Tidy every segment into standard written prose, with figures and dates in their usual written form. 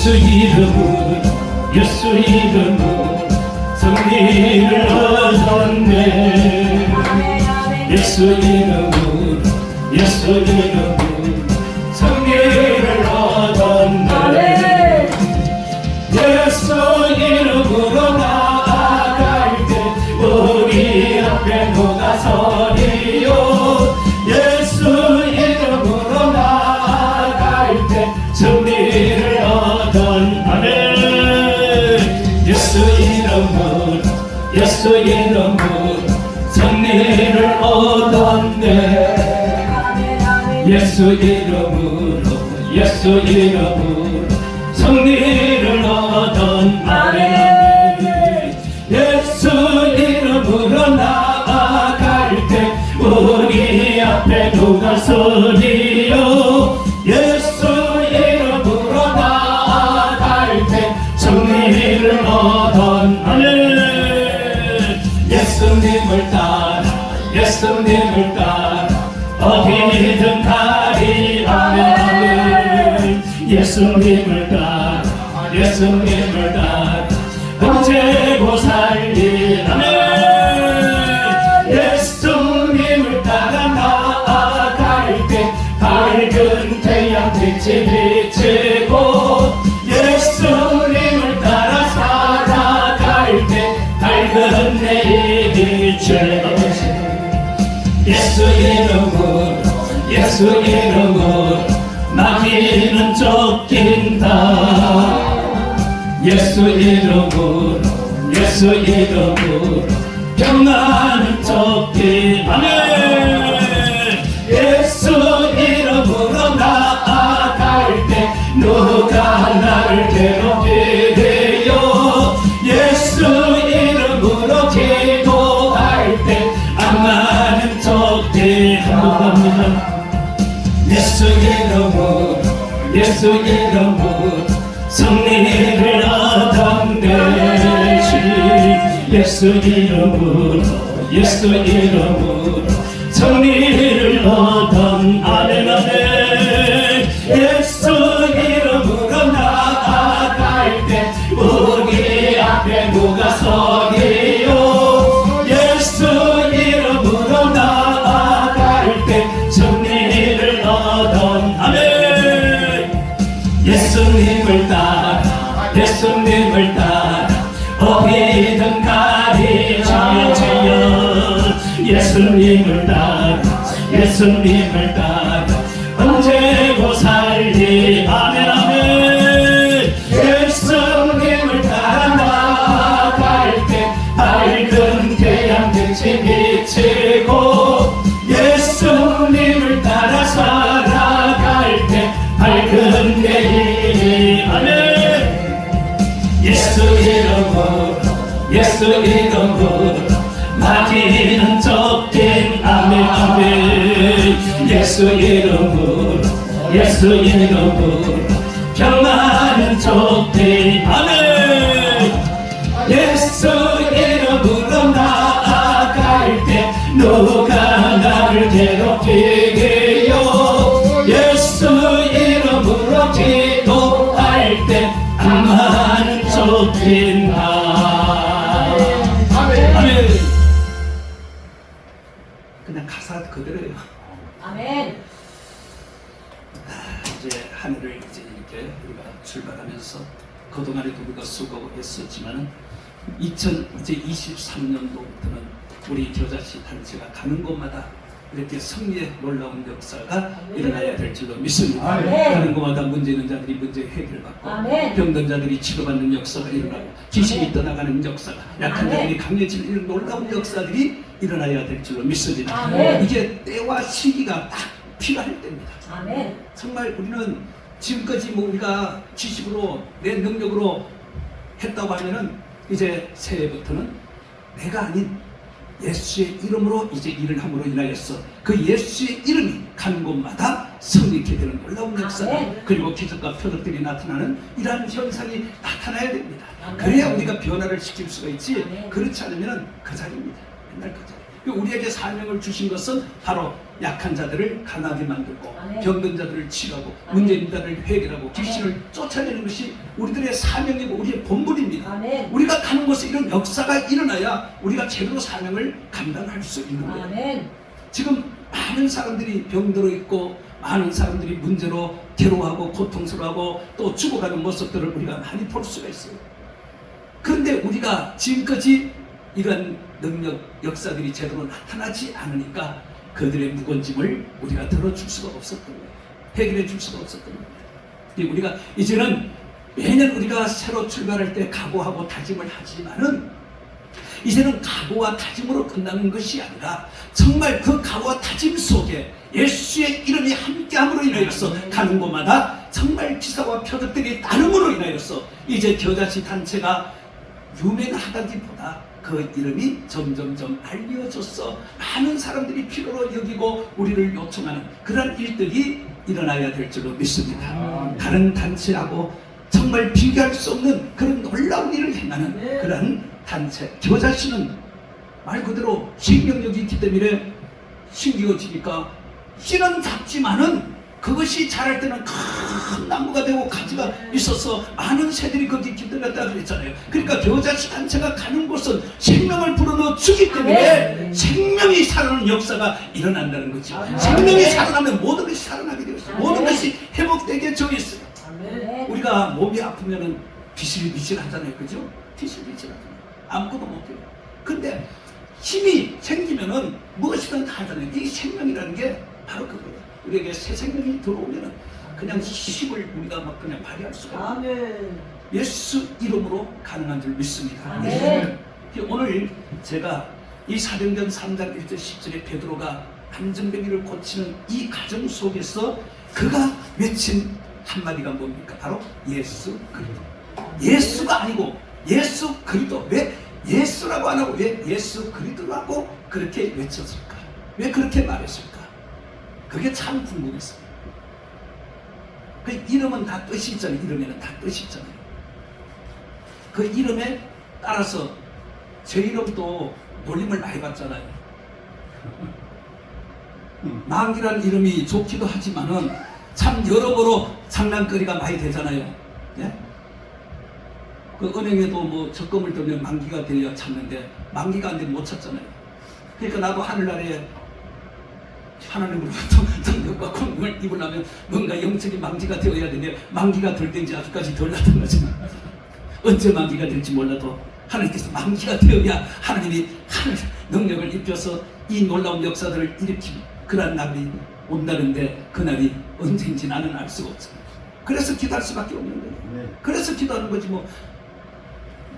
예수 이름으로 예수 이름으로 승리를 얻었네. 예수 이름으로 예수 이름으로 승리를 얻었네. 예수 이름으로 나아갈 때 우리 앞에 누가 서리요. 예수 이름으로 나아갈 때 승리를 얻은 아멘. 예수 이름으로 예수 이름으로 승리를 얻었네. 예수 이름으로 예수 이름으로 승리를 얻은 아멘. 예수 이름으로 나아갈 때 우리 앞에 누가 서리요. 예수 이름으로 나아갈 때 승리를 얻은 아멘. 예수님을 따라 예수님을 따라 어디든 가리 아멘 아멘. 예수님을 따라 예수님을 따라 언제고 살리 아멘. 예수님을 따라 나아갈 때 밝은 태양빛이 비치고 예수님을 따라 살아갈 때 밝은 내일이 비치고 예수 이름으로 예수 이름으로 마귀는 쫓긴다. 예수 이름으로 예수 이름으로 병나는 쫓긴 아멘. 예수 이름으로 나아갈 때 누가 나를 괴롭히래요. 예수 이름으로 기도할 때 악마는 쫓긴 합니다. 예수 이름으로 예수 이름으로 승리를 얻었네. 예수 이름으로 예수 이름으로 승리를 얻은 아멘 아멘. 예수 이름으로 나아갈 때 우리 앞에 누가 서리요. 예수 이름으로 나아갈 때 승리를 얻은 아멘. 예수님을 따라 예수님을 따라 어디든 가리자여. 예수님을 따라 예수님을 따라 언제고 살리 아멘 아멘. 예수님을 따라 나아갈 때 밝은 태양빛이 비치고 예수님을 따라 살아갈 때 밝은 내일이 아멘. 예수 이름으로 예수 이름으로 마귀는 쫓긴 아멘 아멘. 예수 이름으로 예수 이름으로 병나는 쫓긴 아멘. 예수 이름으로 나아갈 때 누가 나를 괴롭히게요. 예수 이름으로 기도할 때 악마는 쫓긴다. 아멘 아멘. 그냥 가사 그대로예요. 아멘. 이제 한 해를 이제 이렇게 우리가 출발하면서 그동안에도 우리가 수고했었지만은 2023년도부터는 우리 겨자씨 단체가 가는 곳마다 이렇게 승리의 놀라운 역사가 일어나야 될 줄로 믿습니다. 아멘. 가는 곳마다 문제 있는 자들이 문제 해결받고 아멘. 병든 자들이 치료받는 역사가 일어나고 귀신이 떠나가는 역사가 약한 아멘. 자들이 강해지는 이런 놀라운 역사들이 일어나야 될 줄로 믿습니다. 아멘. 이게 때와 시기가 딱 필요할 때입니다. 아멘. 정말 우리는 지금까지 뭐 우리가 지식으로 내 능력으로 했다고 하면은 이제 새해부터는 내가 아닌 예수의 이름으로 이제 일을 함으로 인하여서 그 예수의 이름이 가는 곳마다 성립케 되는 놀라운 역사가 아멘. 그리고 기적과 표적들이 나타나는 이러한 현상이 나타나야 됩니다. 아멘. 그래야 우리가 변화를 시킬 수가 있지. 아멘. 그렇지 않으면 그 자리입니다. 맨날 그 자리. 우리에게 사명을 주신 것은 바로 약한 자들을 강하게 만들고 아멘. 병든 자들을 치료하고 아멘. 문제 있는 자들을 해결하고 귀신을 쫓아내는 것이 우리들의 사명이고 우리의 본분입니다. 아멘. 우리가 가는 곳에 이런 역사가 일어나야 우리가 제대로 사명을 감당할 수 있는 거예요. 아멘. 지금 많은 사람들이 병들어 있고 많은 사람들이 문제로 괴로워하고 고통스러워하고 또 죽어가는 모습들을 우리가 많이 볼 수가 있어요. 그런데 우리가 지금까지 이런 능력, 역사들이 제대로 나타나지 않으니까 그들의 무거운 짐을 우리가 들어줄 수가 없었던 거예요. 해결해 줄 수가 없었던 거예요. 우리가 이제는 매년 우리가 새로 출발할 때 각오하고 다짐을 하지만은 이제는 각오와 다짐으로 끝나는 것이 아니라 정말 그 각오와 다짐 속에 예수의 이름이 함께함으로 인하여서 가는 곳마다 정말 기사와 표적들이 따름으로 인하여서 이제 겨자씨 단체가 유명하다기보다 그 이름이 점점점 알려져서 많은 사람들이 필요로 여기고 우리를 요청하는 그런 일들이 일어나야 될 줄로 믿습니다. 다른 단체하고 정말 비교할 수 없는 그런 놀라운 일을 행하는 그런 단체 겨자씨는 말 그대로 생명력이 있기 때문에 심겨지니까 씨는 작지만은 그것이 자랄 때는 큰 나무가 되고 가지가 있어서 많은 새들이 거기 깃들었다 그랬잖아요. 그러니까 겨자씨 단체가 가는 곳은 생명을 불어넣어 주기 때문에 생명이 살아나는 역사가 일어난다는 거죠. 생명이 살아나면 모든 것이 살아나게 되어 있어요. 모든 것이 회복되게 되어 있어요. 우리가 몸이 아프면은 비실비실하잖아요, 그죠? 비실비실하잖아요. 아무것도 못해요. 근데 힘이 생기면은 무엇이든 다 하잖아요. 이 생명이라는 게 바로 그거예요. 우리에게 새 생명이 들어오면은 그냥 힘을 우리가 막 그냥 발휘할 수가 없어요. 예수 이름으로 가능한 줄 믿습니다. 아멘. 오늘 제가 이 사도행전 3장 1절 10절에 베드로가 안전뱅이를 고치는 이 과정 속에서 그가 외친 한마디가 뭡니까? 바로 예수 그리스도. 예수가 아니고 예수 그리스도. 왜 예수라고 안 하고 왜 예수 그리스도라고 그렇게 외쳤을까? 왜 그렇게 말했을까? 그게 참 궁금했어요. 그 이름은 다 뜻이 있잖아요. 이름에는 다 뜻이 있잖아요. 그 이름에 따라서 제 이름도 놀림을 많이 받잖아요. 망기라는 이름이 좋기도 하지만은 참 여러모로 장난거리가 많이 되잖아요. 예? 그 은행에도 뭐 적금을 들면 만기가 되어야 찾는데 만기가 안 되면 못 찾잖아요. 그러니까 나도 하늘나라에 하나님으로부터 능력과 권능을 입으려면 뭔가 영적인 만기가 되어야 되는데 만기가 될 때인지 아직까지 덜 나타나지만 언제 만기가 될지 몰라도 하나님께서 만기가 되어야 하나님이 하늘 능력을 입혀서 이 놀라운 역사들을 일으키는 그런 날이 온다는데 그 날이 언제인지 나는 알 수가 없잖아요. 그래서 기도할 수밖에 없는 거예요. 그래서 기도하는 거지 뭐.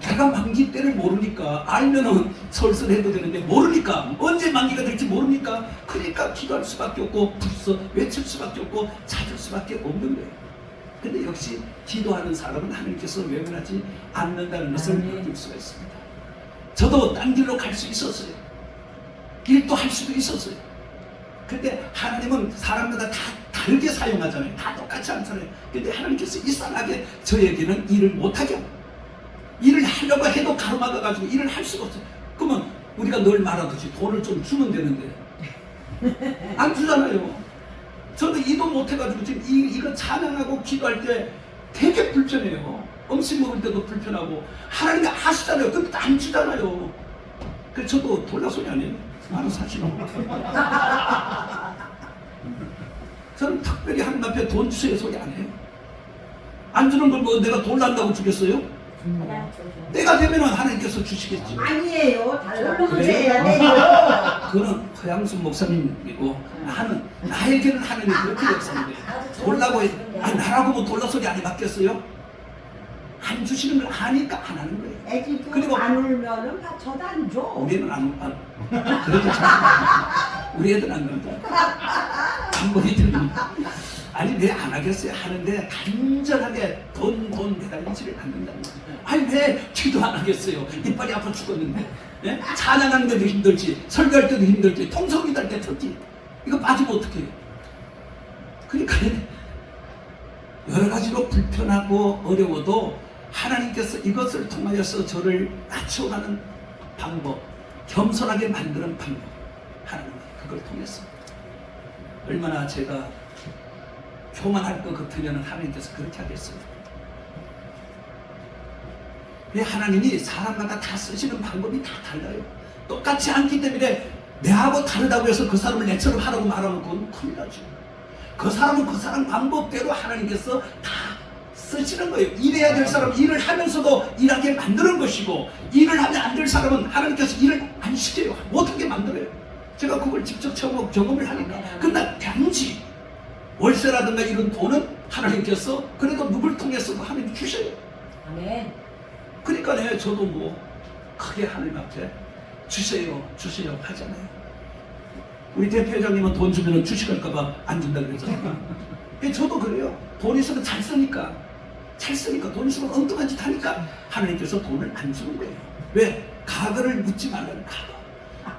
내가 만기 때를 모르니까 알면은 설설해도 되는데 모르니까 언제 만기가 될지 모르니까 그러니까 기도할 수밖에 없고 불써 외칠 수밖에 없고 찾을 수밖에 없는 거예요. 근데 역시 기도하는 사람은 하나님께서 외면하지 않는다는 것을 느낄 수가 있습니다. 저도 딴 길로 갈 수 있었어요. 일도 할 수도 있었어요. 근데 하나님은 사람마다 다 다르게 사용하잖아요. 다 똑같지 않잖아요. 근데 하나님께서 이상하게 저에게는 일을 못하게 합니다. 일을 하려고 해도 가로막아가지고 일을 할 수가 없어요. 그러면 우리가 늘 말하듯이 돈을 좀 주면 되는데 안 주잖아요. 저도 이도 못해가지고 지금 이거 찬양하고 기도할 때 되게 불편해요. 음식 먹을 때도 불편하고 하나님이 아시잖아요. 근데 안 주잖아요. 그래서 저도 돌라소리 아니에요. 알아서 하시라고. 저는 특별히 하나님 앞에 돈 주세요 소리 안 해요. 안 주는 걸 뭐 내가 돌란다고 주겠어요? 때가 되면 하나님께서 주시겠지. 아니에요. 달라고 그래요? 해야 돼요. 그는 허양순 목사님이고 나에게는 하나님이 그렇게 역사인데 돌라고 해. 아니 나라고 뭐 돌라 소리 안 해봤겠어요? 안 주시는 걸 아니까 안 하는 거예요. 애기도 그리고 안 울면은 저도 안 줘. 우리는 안 그래도 참 우리 애들 안 그런다. 한 번이 들면 아니 왜 안 하겠어요? 하는데 간절하게 돈 매달리지를 않는다는 거예요. 아니 왜 기도 안 하겠어요? 이빨이 아파 죽었는데. 예? 찬양하는 데도 힘들지 설교할 때도 힘들지 통성기도 할 때 특히 이거 빠지면 어떡해요? 그러니까 여러 가지로 불편하고 어려워도 하나님께서 이것을 통하여서 저를 낮춰가는 방법, 겸손하게 만드는 방법, 그걸 통해서 얼마나 제가 교만할 것 같으면 하나님께서 그렇게 하겠어요. 왜 하나님이 사람마다 다 쓰시는 방법이 다 달라요. 똑같지 않기 때문에 내하고 다르다고 해서 그 사람을 내처럼 하라고 말하면 그건 큰일 나죠. 그 사람은 그 사람 방법대로 하나님께서 다 쓰시는 거예요. 일해야 될 사람은 일을 하면서도 일하게 만드는 것이고, 일을 하면 안 될 사람은 하나님께서 일을 안 시켜요. 못하게 만들어요. 제가 그걸 직접 경험을 하니까. 그러나 단지 월세라든가 이런 돈은 하나님께서 그래도 누굴 통해서도 하나님 주셔요. 아멘. 그러니까 저도 뭐 크게 하나님 앞에 주세요 하잖아요. 우리 대표회장님은 돈 주면 주식할까봐 안 준다 그러잖아요. 저도 그래요. 돈 있으면 잘 쓰니까 돈 있으면 엉뚱한 짓 하니까 하나님께서 돈을 안 주는 거예요. 왜? 가거를 묻지 말라는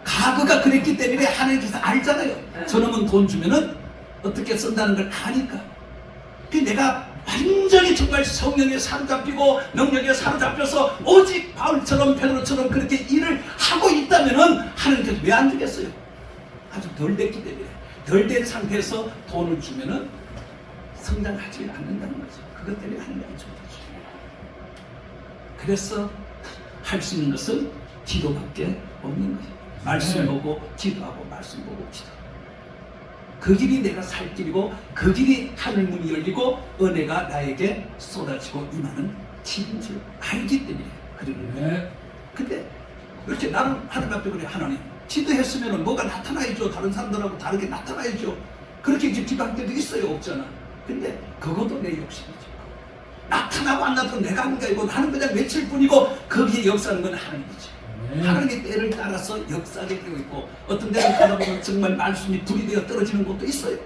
가거가 그랬기 때문에 하나님께서 알잖아요. 저놈은 돈 주면은 어떻게 쓴다는 걸 아니까. 내가 완전히 정말 성령에 사로잡히고 능력에 사로잡혀서 오직 바울처럼 베드로처럼 그렇게 일을 하고 있다면은 하나님께서 왜 안 주겠어요? 아주 덜 됐기 때문에. 덜 된 상태에서 돈을 주면은 성장하지 않는다는 거죠. 그것 때문에 하나님이 안 주는 거죠. 그래서 할 수 있는 것은 기도밖에 없는 거죠. 말씀 보고 기도하고 말씀 보고 기도. 그 길이 내가 살 길이고, 그 길이 하늘 문이 열리고 은혜가 나에게 쏟아지고 임하는 길인 줄 알기 때문에 그러는 거예요. 근데 이렇게 나는 하나님 앞에 그래, 하나님 기도했으면 뭐가 나타나야죠. 다른 사람들하고 다르게 나타나야죠. 그렇게 이제 기도할 때도 있어요. 없잖아. 근데 그것도 내 욕심이죠. 나타나고 안 나타나고 내가 하는 게 아니고 나는 그냥 외칠 뿐이고 거기에 역사하는 건 하나님이지. 하나님의 때를 따라서 역사하게 되고 있고, 어떤 데는 가다 보면 정말 말씀이 불이 되어 떨어지는 곳도 있어요.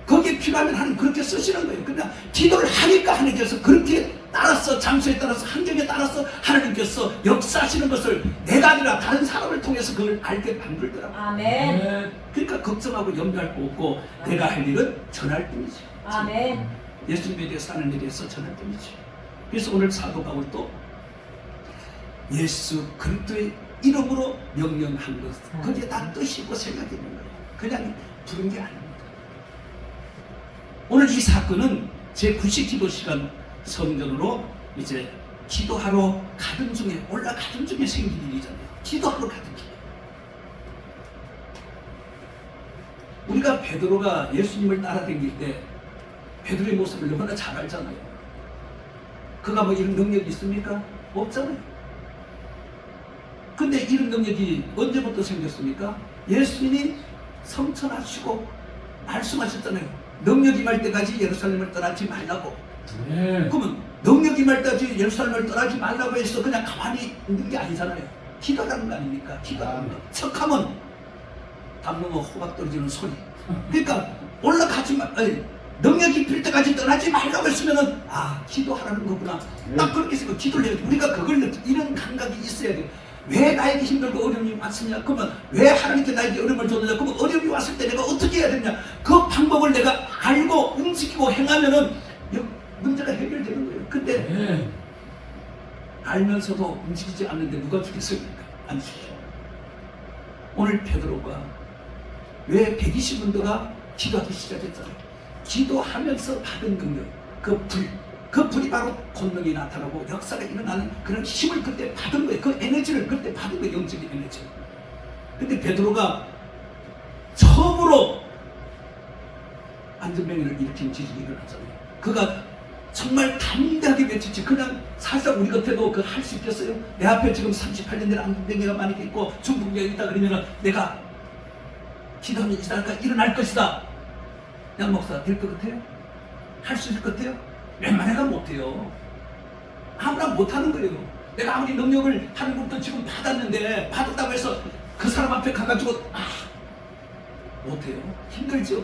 거기에 필요하면 하나님 그렇게 쓰시는 거예요. 그러니까 기도를 하니까 하나님께서 그렇게 따라서 장소에 따라서 환경에 따라서 하나님께서 역사하시는 것을 내가 아니라 다른 사람을 통해서 그걸 알게 만들더라고요. 아멘. 그러니까 걱정하고 염려할 거 없고 내가 할 일은 전할 뿐이지. 아멘. 예수님에 대해서 하는 일에 대해서 전할 뿐이지. 그래서 오늘 사도 바울도 예수 그리스도의 이름으로 명령한 것, 거기에 다 뜻이 있고 생각이 있는 거예요. 그냥 부른 게 아닙니다. 오늘 이 사건은 제 90기도 시간 성전으로 이제 기도하러 가던 중에, 올라가던 중에 생긴 일이잖아요. 기도하러 가던 길. 우리가 베드로가 예수님을 따라다닐 때 베드로의 모습을 너무나 잘 알잖아요. 그가 뭐 이런 능력이 있습니까? 없잖아요. 근데 이런 능력이 언제부터 생겼습니까? 예수님이 성천하시고 말씀하셨잖아요. 능력이 임할 때까지 예루살렘을 떠나지 말라고. 그러면 능력이 임할 때까지 예루살렘을 떠나지 말라고 해서 그냥 가만히 있는 게 아니잖아요. 기도하는 거 아닙니까? 기도하는 거. 척하면 담으면 호박 떨어지는 소리. 그러니까 올라가지 마. 능력이 필 때까지 떠나지 말라고 했으면은 기도하라는 거구나. 딱 그렇게 해서 기도를 해야 돼. 우리가 그걸 이런 감각이 있어야 돼요. 왜 나에게 힘들고 어려움이 왔으냐? 그러면 왜 하나님께 나에게 어려움을 줬느냐? 그러면 어려움이 왔을 때 내가 어떻게 해야 되느냐? 그 방법을 내가 알고 움직이고 행하면은 문제가 해결되는 거예요. 근데 알면서도 움직이지 않는데 누가 주겠습니까? 안 주시죠. 오늘 베드로가 왜 120문도가 기도하기 시작했잖아요. 기도하면서 받은 능력, 그 불이 바로 권능이 나타나고 역사가 일어나는 그런 힘을 그때 받은 거예요. 그 에너지를 그때 받은 거예요. 영적인 에너지. 근데 베드로가 처음으로 안전병을 일으킨 지진이 일어났잖아요. 그가 정말 담대하게 외쳤지. 그냥 살짝 우리 같아도 그 할 수 있겠어요? 내 앞에 지금 38년 된 안전병이가 많이 있고 중풍병이 있다 그러면은 내가 기도하면 일어날 것이다. 양 목사 될 것 같아요? 할 수 있을 것 같아요? 웬만해가 못해요. 아무나 못하는 거예요. 내가 아무리 능력을 하늘부터 지금 받았는데 받았다고 해서 그 사람 앞에 가가지고 못해요. 힘들죠.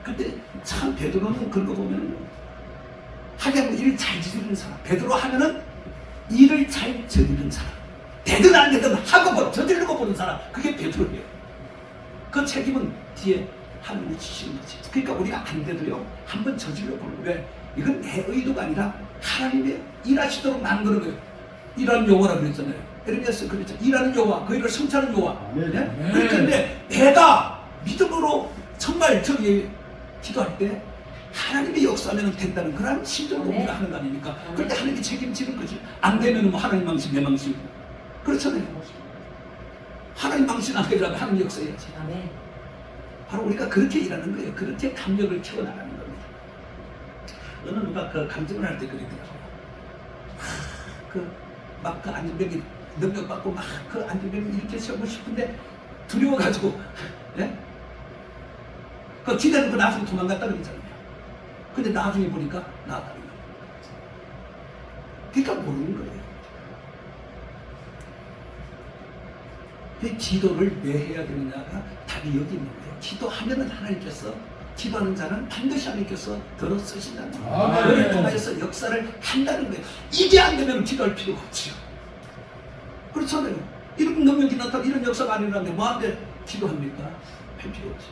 근데 참 베드로는 그런 거 보면 하게 하면 일을 잘 저지르는 사람. 베드로 하면은 일을 잘 저지르는 사람. 되든 안 되든 하고 저지르고 보는 사람. 그게 베드로예요. 그 책임은 뒤에 하나님이 주시는 거지. 그러니까 우리가 안 돼도요 한번 저질러 보는 거예요. 이건 내 의도가 아니라 하나님의 일하시도록 만드는 거예요. 일하는 여호와라고 그랬잖아요. 에르미야서 그랬죠. 일하는 여호와, 그 일을 성취하는 여호와. 네? 그런데 내가 믿음으로 정말 저기 기도할 때 하나님이 역사하면 된다는 그런 심정으로 아멘. 우리가 하는 거 아닙니까? 아멘. 그런데 하나님이 책임지는 거지. 안 되면 뭐 하나님 망신, 내 망신. 그렇잖아요. 하나님 망신 안 되더라도 하나님 역사해야지. 아멘. 바로 우리가 그렇게 일하는 거예요. 그렇게 담력을 키워나가는 겁니다. 어느 누가 그 감정을 할 때 그러더라고요. 막 그 안전병이 능력받고 막 그 안전병이 이렇게 세우고 싶은데 두려워가지고 예? 그 기다리고 나중에 도망갔다 그러잖아요. 근데 나중에 보니까 나왔다는 거예요. 그러니까 모르는 거예요. 그 기도를 왜 해야 되느냐가 답이 여기 있는 거예요. 기도하면은 하나님께서 기도하는 자는 반드시 하나님께서 들어 쓰신다는 거예요. 아멘. 그를 통하여서 역사를 한다는 거예요. 이게 안 되면 기도할 필요가 없지요. 그렇잖아요. 이런 능력이 나타나 이런 역사가 안 일어나는데 뭐한테 기도합니까? 할 필요 없지.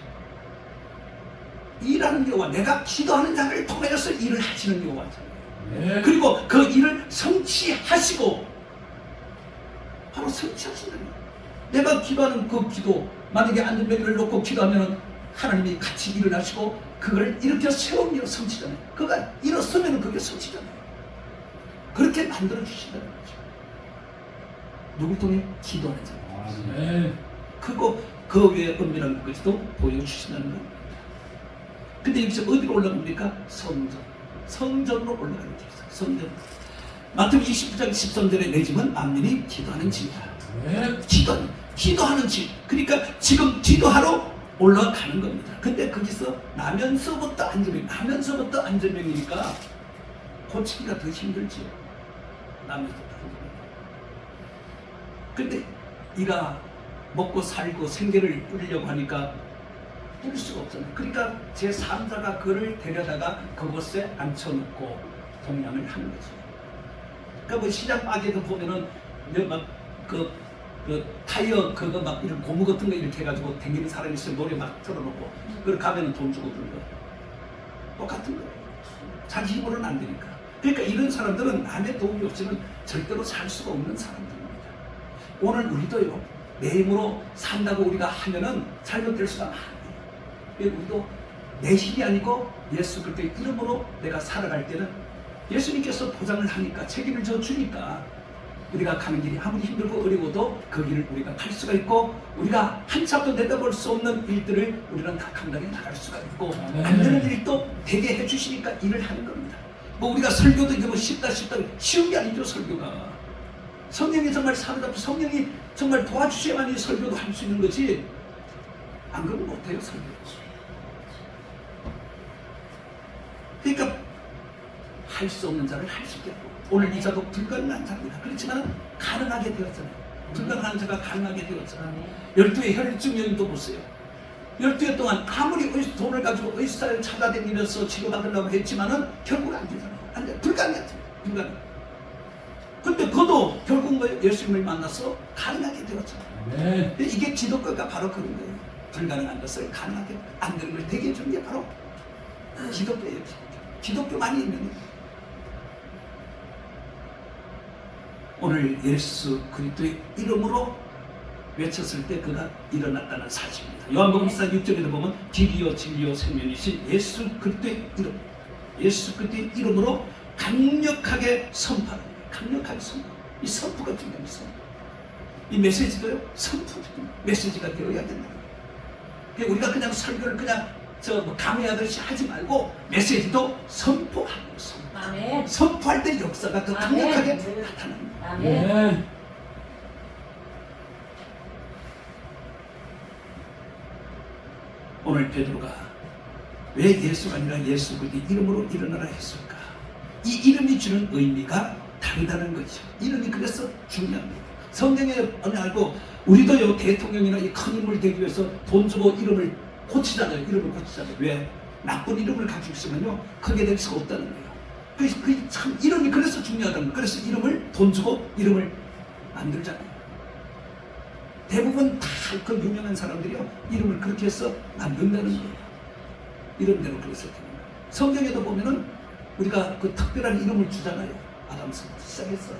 일하는 여호와, 내가 기도하는 자를 통하여서 일을 하시는 여호와잖아요. 네. 그리고 그 일을 성취하시고 바로 성취하신다는 거예요. 내가 기도하는 그 기도, 만약에 안전벨을 놓고 기도하면 하나님이 같이 일어나시고 그걸 일으켜 세우며 성취잖아요. 그가 일어서면 그게 성취잖아요. 그렇게 만들어 주신다는 거죠. 누굴 통해? 기도하는 자. 아멘. 그거 그 외에 은밀한 것도 보여주신다는 겁니다. 근데 여기서 어디로 올라갑니까? 성전. 성전으로 올라가는 길이죠. 성전. 마태복음 29장 13절에 내 집은 만민이 기도하는 집이다. 네. 기도하는 집. 그러니까 지금 기도하러 올라가는 겁니다. 근데 거기서 나면서부터 안전병이니까 고치기가 더 힘들지요. 나면서부터 안전병. 근데 이가 먹고 살고 생계를 꾸리려고 하니까 꾸릴 수가 없잖아요. 그러니까 제3자가 그를 데려다가 그곳에 앉혀놓고 동양을 하는 거죠. 그러니까 뭐 시장 가게도 보면은 막그 타이어 그거 막 이런 고무 같은 거 이렇게 해가지고 댕기는 사람이 있으면 머리에 막 틀어놓고 그걸 가면은 돈 주고 그런 거 똑같은 거예요. 자기 힘으로는 안 되니까. 그러니까 이런 사람들은 남의 도움이 없이는 절대로 살 수가 없는 사람들입니다. 오늘 우리도요, 내 힘으로 산다고 우리가 하면은 잘못될 수가 많아요. 우리도 내 힘이 아니고 예수 그리스도의 이름으로 내가 살아갈 때는 예수님께서 보장을 하니까, 책임을 져 주니까 우리가 가는 길이 아무리 힘들고 어려워도 그 길을 우리가 갈 수가 있고, 우리가 한참도 내다볼 수 없는 일들을 우리는 다 감당해 나갈 수가 있고, 안 되는 일도 되게 해주시니까 일을 하는 겁니다. 뭐 우리가 설교도 이게 뭐 쉽다 쉬운 게 아니죠. 설교가 성령이 정말 사로잡고 성령이 정말 도와주셔야만이 설교도 할 수 있는 거지, 안 그러면 못해요 설교. 그러니까 할 수 없는 자를 할 수 있게 하고, 오늘 이 자도 불가능한 자입니다. 그렇지만 가능하게 되었잖아요. 불가능한 자가 가능하게 되었잖아요. 12의 혈증 여인도 보세요. 12회 동안 아무리 돈을 가지고 의사를 찾아다니면서 치료받으려고 했지만은 결국 안 되잖아요. 안 돼. 불가능하죠. 불가능. 근데 그도 결국 뭐 예수님을 만나서 가능하게 되었잖아요. 네. 근데 이게 기독교가 바로 그런 거예요. 불가능한 것을 가능하게, 안 되는 걸 되게 해주는 게 바로 기독교예요. 기독교만이 있는 거예요. 오늘 예수 그리스도의 이름으로 외쳤을 때 그가 일어났다는 사실입니다. 요한복음 4 6절에도 보면 길이요 진리요 생명이신 예수 그리스도의 이름, 예수 그리스도의 이름으로 강력하게 선포하는 거예요. 강력하게 선포. 이 선포가 중요합니다. 선포. 이 메시지도요, 선포적인 메시지가 되어야 된다. 우리가 그냥 설교를 그냥 뭐 강의하듯이 하지 말고 메시지도 선포하는 거예요. 아멘. 선포할 때 역사가 더 아멘. 강력하게 나타납니다. 아멘. 네. 오늘 베드로가 왜 예수가 아니라 예수 그리스도의 이름으로 일어나라 했을까? 이 이름이 주는 의미가 다르다는 거죠. 이름이 그래서 중요한 거예요. 성경에 알고 우리도요, 대통령이나 이 큰 인물 되기 위해서 돈 주고 이름을 고치잖아요. 이름을 고치잖아요. 왜? 나쁜 이름을 가지고 있으면요, 크게 될 수가 없다는 거예요. 그래서 그 참 이름이 그래서 중요하다는 거예요. 그래서 이름을 돈 주고 이름을 만들잖아요. 대부분 다 그 유명한 사람들이요, 이름을 그렇게 해서 만든다는 거예요. 이름대로 그래서 되는 거예요. 성경에도 보면은 우리가 그 특별한 이름을 주잖아요. 아담서부터 시작해서.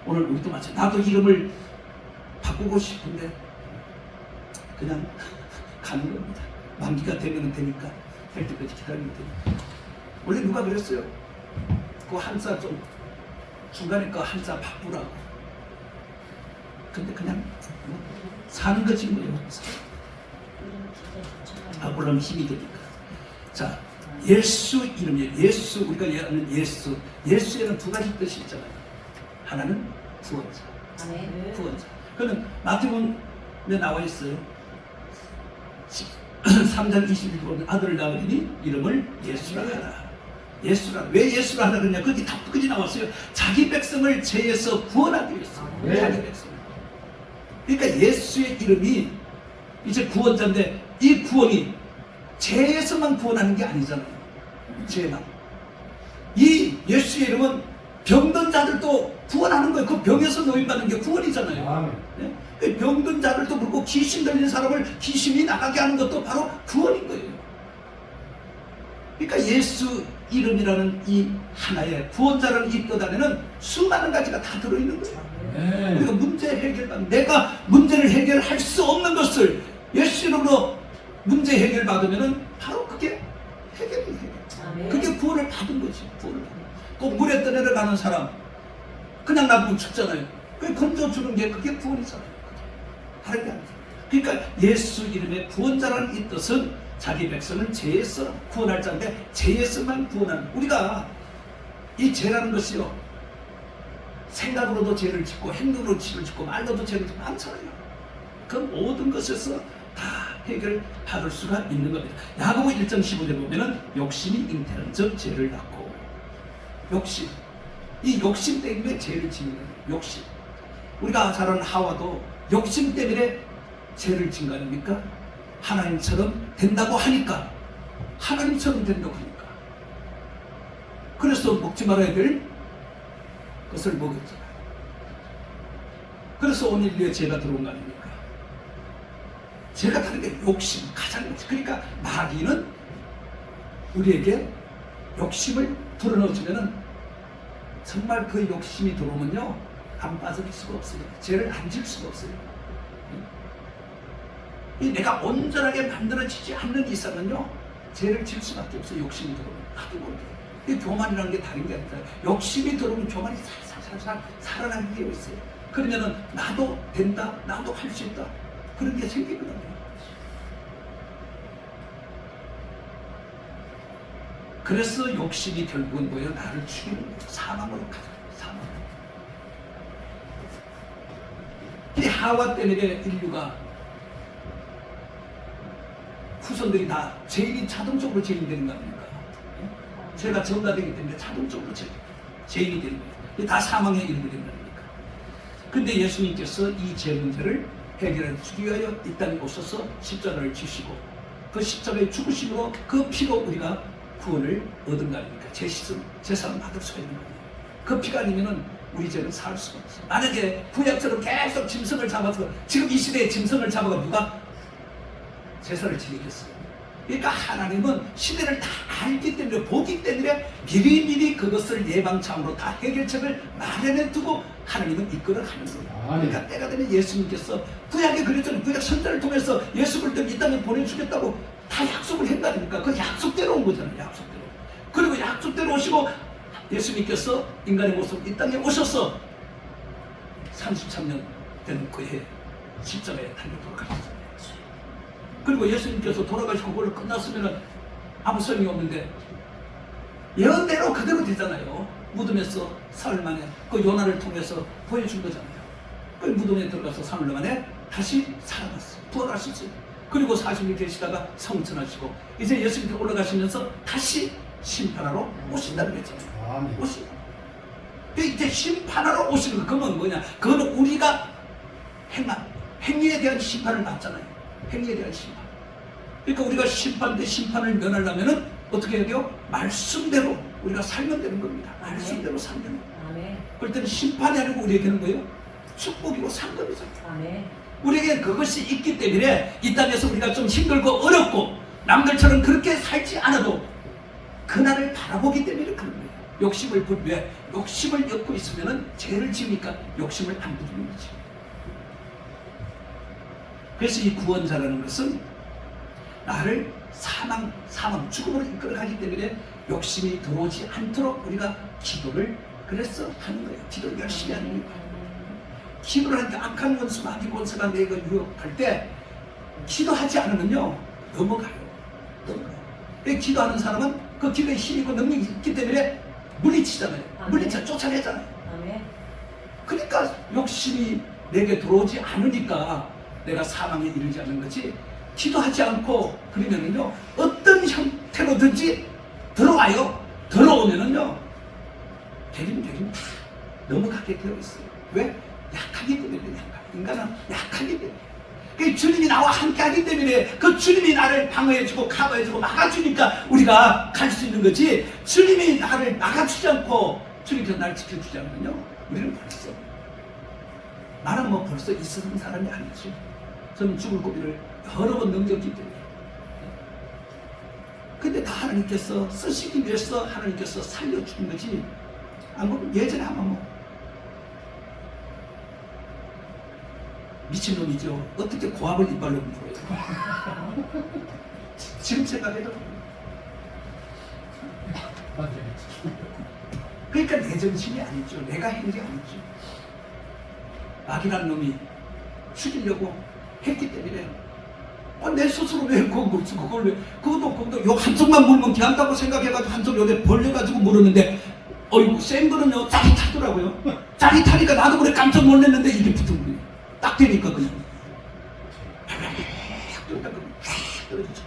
오늘 우리도 마찬가지. 나도 이름을 바꾸고 싶은데 그냥 가는 겁니다. 만기가 되면 되니까 될 때까지 기다리면 되니까. 원래 누가 그랬어요? 그 한자 좀 중간에 그 한자 바꾸라고. 근데 그냥 사는 거지 뭐예요. 바꾸려면 힘이 되니까. 자, 예수 이름이에요. 예수, 우리가 아는 예수. 예수에는 두 가지 뜻이 있잖아요. 하나는 구원자. 아멘. 구원자. 그는 마태복음에 나와 있어요. 3장 21절 보면 아들을 낳으리니 이름을 예수라 하라. 예수라. 왜 예수라 하라 그러냐? 거기 다 끝이 나왔어요. 자기 백성을 죄에서 구원하기 위해서. 네. 자기 백성. 그러니까 예수의 이름이 이제 구원자인데 이 구원이 죄에서만 구원하는 게 아니잖아요. 죄만. 이 예수의 이름은 병든 자들도 구원하는 거예요. 그 병에서 노임받는 게 구원이잖아요. 아멘. 네? 그 병든 자들도 그렇고 귀신 들린 사람을 귀신이 나가게 하는 것도 바로 구원인 거예요. 그러니까 예수 이름이라는 이 하나의 구원자라는 이 뜻 안에는 수많은 가지가 다 들어있는 거예요. 네. 우리가 문제 해결받는, 내가 문제를 해결할 수 없는 것을 예수 이름으로 문제 해결받으면은 바로 그게 해결이 돼요. 아멘. 그게 구원을 받은 거지. 구원을 받은 거. 꼭 물에 떠내려 가는 사람 그냥 놔두면 죽잖아요. 그 건져주는 게 그게 구원이잖아요. 다른 게 아니죠. 그러니까 예수 이름의 구원자라는 이 뜻은 자기 백성을 죄에서 구원할 자인데 죄에서만 구원하는, 우리가 이 죄라는 것이요, 생각으로도 죄를 짓고 행동으로도 죄를 짓고 말로도 죄를 짓고 많잖아요. 그 모든 것에서 다 해결받을 수가 있는 겁니다. 야고보 1장 15절에 보면은 욕심이 잉태는 즉 죄를 낳고, 욕심, 이 욕심 때문에 죄를 짓는 거예요. 욕심. 우리가 잘 아는 하와도 욕심 때문에 죄를 짓는 거 아닙니까? 하나님처럼 된다고 하니까, 하나님처럼 된다고 하니까, 그래서 먹지 말아야 될 것을 먹었잖아요. 그래서 온 인류에 죄가 들어온 거 아닙니까? 죄가 다른 게 욕심, 가장 욕심. 그러니까 마귀는 우리에게 욕심을 불어넣어주면은 정말 그 욕심이 들어오면요, 안 빠질 수가 없어요. 죄를 안 질 수가 없어요. 이 내가 온전하게 만들어지지 않는 이상은요, 죄를 질 수밖에 없어요. 욕심이 들어오면. 하도 모르게. 이 교만이라는 게 다른 게 아니라, 욕심이 들어오면 교만이 살살살살 살아나게 되어 있어요. 그러면은 나도 된다, 나도 할 수 있다, 그런 게 생기거든요. 그래서 욕심이 결국은 뭐예요? 나를 죽이는 거예요. 사망으로 가죠. 사망. 이 하와 때문에 인류가, 후손들이 다 죄인이 자동적으로 죄인이 되는 거 아닙니까? 죄가 전가되기 때문에 자동적으로 죄인이 되는 거예요. 이게 다 사망에 이르게 되는 거 아닙니까? 근데 예수님께서 이 죄 문제를 해결하기 위하여 이 땅에 오셔서 십자가를 지시고, 그 십자가의 죽으심으로 그 피로 우리가 구원을 얻은 거 아닙니까? 제 씻음, 제사를 받을 수가 있는 거예요. 그 피가 아니면은 우리 죄는 살 수가 없어요. 만약에 구약처럼 계속 짐승을 잡아서, 지금 이 시대에 짐승을 잡아가 누가 제사를 지내겠어요? 그러니까 하나님은 시대를 다 알기 때문에, 보기 때문에 미리미리 그것을 예방차원으로 다 해결책을 마련해 두고 하나님은 이끌어가는 거예요. 그러니까 때가 되면 예수님께서 구약에 그랬잖아요. 구약 선자를 통해서 예수 그리스도를 이 땅에 보내주겠다고 다 약속을 했다 아닙니까? 그 약속대로 온 거잖아요. 약속대로. 그리고 약속대로 오시고 예수님께서 인간의 모습 이 땅에 오셔서 33년 된 그해 십자가에 달려 돌아가셨어요. 그리고 예수님께서 돌아가시고 그걸 끝났으면 아무 소용이 없는데 예언대로 그대로 되잖아요. 무덤에서 사흘 만에 그 요나를 통해서 보여준 거잖아요. 그 무덤에 들어가서 사흘 만에 다시 살아났어요. 부활하셨어요. 그리고 40일 계시다가 성천하시고 이제 예수님께 올라가시면서 다시 심판하러 오신다는 거잖아요. 오신다. 이제 심판하러 오시는 거, 그건 뭐냐? 그거는 우리가 행한 행위에 대한 심판을 받잖아요. 행위에 대한 심판. 그러니까 우리가 심판 대 심판을 면하려면은 어떻게 해야 돼요? 말씀대로 우리가 살면 되는 겁니다. 말씀대로 살면 돼요. 아멘. 그럴 때는 심판이 아니고 우리에게는 뭐예요? 축복이고 상급이죠. 아멘. 우리에게 그것이 있기 때문에 이 땅에서 우리가 좀 힘들고 어렵고 남들처럼 그렇게 살지 않아도 그날을 바라보기 때문에 그런 거예요. 욕심을 왜? 욕심을 엮고 있으면은 죄를 지으니까 욕심을 안 부리는 거지. 그래서 이 구원자라는 것은 나를 사망, 죽음으로 이끌어가기 때문에 욕심이 들어오지 않도록 우리가 기도를 그래서 하는 거예요. 기도를 열심히 하는 거예요. 기도를 하니까 악한 원수, 마귀 권세가 내가 유혹할 때 기도하지 않으면요 넘어가요. 왜 기도하는 사람은 그 기도에 힘이 있고 능력이 있기 때문에 물리치잖아요. 물리쳐 쫓아내잖아요. 아멘. 그러니까 욕심이 내게 들어오지 않으니까 내가 사망에 이르지 않는 거지. 기도하지 않고 그러면은요 어떤 형태로든지 들어와요. 들어오면은요 되긴 넘어가게 되어 있어요. 왜? 약하기 때문에. 인간은 약하기 때문에. 그 주님이 나와 함께하기 때문에 그 주님이 나를 방어해주고 커버해주고 막아주니까 우리가 갈 수 있는 거지. 주님이 나를 막아주지 않고 주님께서 나를 지켜주지 않으면요 우리는 벌써 나는 뭐 벌써 있었던 사람이 아니지. 저는 죽을 고비를 여러 번 넘겼기 때문에. 근데 다 하나님께서 쓰시기 위해서 하나님께서 살려주는 거지. 안 그러면 예전에 한번 뭐 미친놈이죠. 어떻게 고압을 이빨로 불어요. 지금 생각해도. 그러니까 내 정신이 아니죠. 내가 한 게 아니죠. 마귀라는 놈이 죽이려고 했기 때문에 내 스스로 왜 그걸 왜 그것도 요 한쪽만 물면 괜찮다고 생각해가지고 한쪽 여기 벌려가지고 물었는데 어이구 센 거는요 짜릿하더라고요. 짜릿하니까 나도 그래 깜짝 놀랐는데 이게 붙은 거예요. 딱 되니까 그냥 떨어지죠.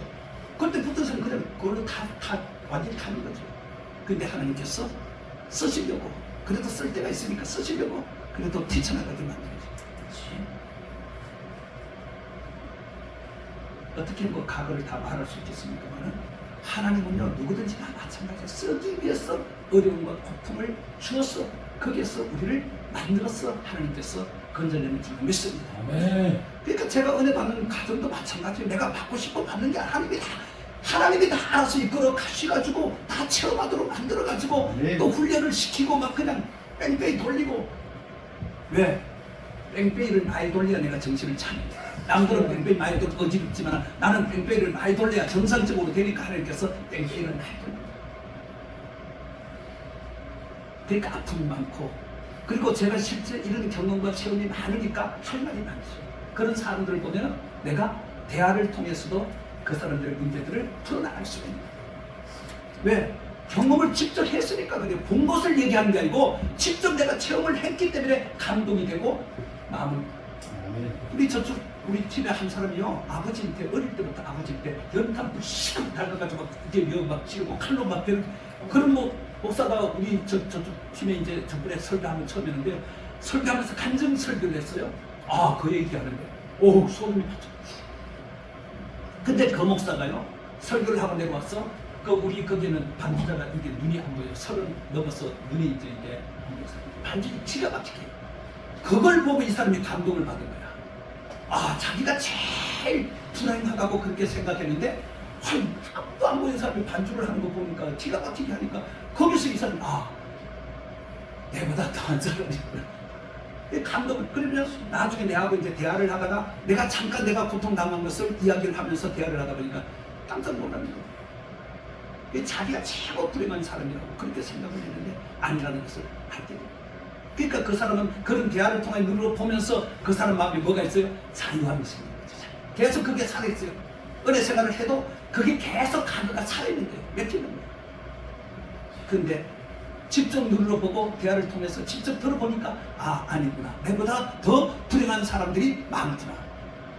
그때 붙어서는 그냥 그걸로 다 완전히 타는 거죠. 근데 하나님께서 쓰시려고 그래도 쓸 때가 있으니까 쓰시려고 그래도 뛰쳐나가게 만들어요. 어떻게 뭐 과거를 다 말할 수 있겠습니까만은 하나님은요 누구든지 다 마찬가지로 쓰기 위해서 어려움과 고통을 주었어. 거기에서 우리를 만들어서 하나님께서 건져내는 줄 믿습니다. 아멘. 그러니까 제가 은혜 받는 가정도 마찬가지로 내가 받고 싶어 받는 게 하나님이 다 알아서 이끌어 가셔가지고 다 체험하도록 만들어가지고 네. 또 훈련을 시키고 막 그냥 뺑뺑이 돌리고. 왜? 뺑뺑이를 많이 돌려야 내가 정신을 차립니다. 남들은 뺑뺑이 많이 돌려 어지럽지만 나는 뺑뺑이를 많이 돌려야 정상적으로 되니까 하나님께서 뺑뺑이를 많이 돌립니다. 그러니까 아픔이 많고 그리고 제가 실제 이런 경험과 체험이 많으니까 할 말이 많죠. 그런 사람들을 보면 내가 대화를 통해서도 그 사람들의 문제들을 풀어나갈 수가 있는 거예요. 왜? 경험을 직접 했으니까 그래요. 본 것을 얘기하는 게 아니고 직접 내가 체험을 했기 때문에 감동이 되고 마음을. 우리 팀에 한 사람이요 아버지한테 어릴 때부터 아버지한테 연탄 부시고 달가가지고 이게 막 찌르고 칼로 막 때리고 그런 목사가 우리 저쪽 팀에 이제 저번에 설교하면 처음 했는데 설교하면서 간증 설교를 했어요. 그 얘기하는데 소름이 받쳐. 근데 그 목사가요 설교를 하고 내려왔어. 우리 거기는 반주자가 이게 눈이 안 보여요. 30 넘어서 눈이 이제 반주이 기가 막히게. 그걸 보고 이 사람이 감동을 받은 거야. 자기가 제일 불행하다고 그렇게 생각했는데 아무도 안 보이는 사람이 반주를 하는 거 보니까 기가 막히게 하니까 거기서 이 사람이 내보다 더한 사람이구나. 감동을. 그러면 나중에 내하고 이제 대화를 하다가 내가 잠깐 내가 고통당한 것을 이야기를 하면서 대화를 하다 보니까 깜짝 놀라는 거예요. 자기가 최고 불행한 사람이라고 그렇게 생각을 했는데 아니라는 것을 알게 돼요. 그러니까 그 사람은 그런 대화를 통해 눈으로 보면서 그 사람 마음에 뭐가 있어요? 자유함이 생긴 거죠. 계속 그게 살아있어요. 은혜 생활을 해도 그게 계속 가거가 살아있는 거예요. 맺히는 거예요. 근데 직접 눈으로 보고 대화를 통해서 직접 들어보니까 아니구나. 내보다 더 불행한 사람들이 많구나.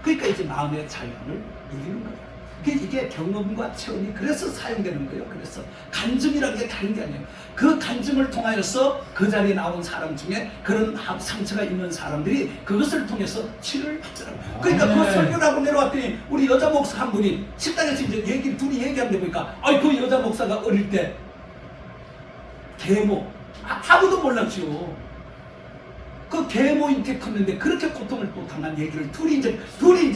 그러니까 이제 마음의 자유함을 누리는 거예요. 이게 경험과 체험이 그래서 사용되는 거예요. 그래서 간증이라는 게 다른 게 아니에요. 그 간증을 통하여서 그 자리에 나온 사람 중에 그런 상처가 있는 사람들이 그것을 통해서 치료를 받더라고요. 그러니까 그 설교를 하고 내려왔더니 우리 여자 목사 한 분이 식당에서 이제 둘이 얘기하는데 보니까 그 여자 목사가 어릴 때 계모 아무도 몰랐죠. 그 계모 인테 컸는데 그렇게 고통을 또 당한 얘기를 둘이 이제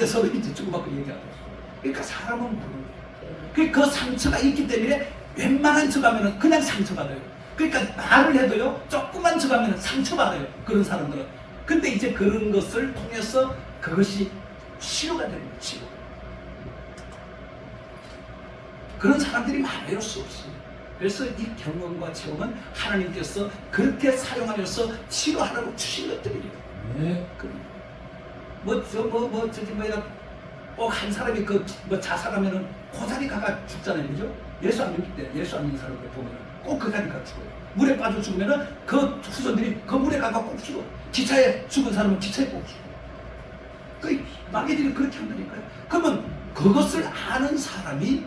서로 이제 주고받고 얘기하고. 그러니까 사람은 모르는 거예요. 그 상처가 있기 때문에 웬만한 척 하면 그냥 상처받아요. 그러니까 말을 해도요 조금만 척 하면 상처받아요. 그런 사람들은. 근데 이제 그런 것을 통해서 그것이 치료가 되는 거예요. 치료. 그런 사람들이 많아요, 수없이. 그래서 이 경험과 체험은 하나님께서 그렇게 사용하여서 치료하라고 주신 것들이에요. 네. 꼭 한 사람이 자살하면은 그 자리 가가 죽잖아요, 그죠? 예수 안 믿을 때, 예수 안 믿는 사람들 보면은 꼭 그 자리 가 죽어요. 물에 빠져 죽으면은 그 후손들이 그 물에 가가 꼭 죽어. 기차에 죽은 사람은 기차에 꼭 죽어. 그 마귀들이 그렇게 한다니까요. 그러면 그것을 아는 사람이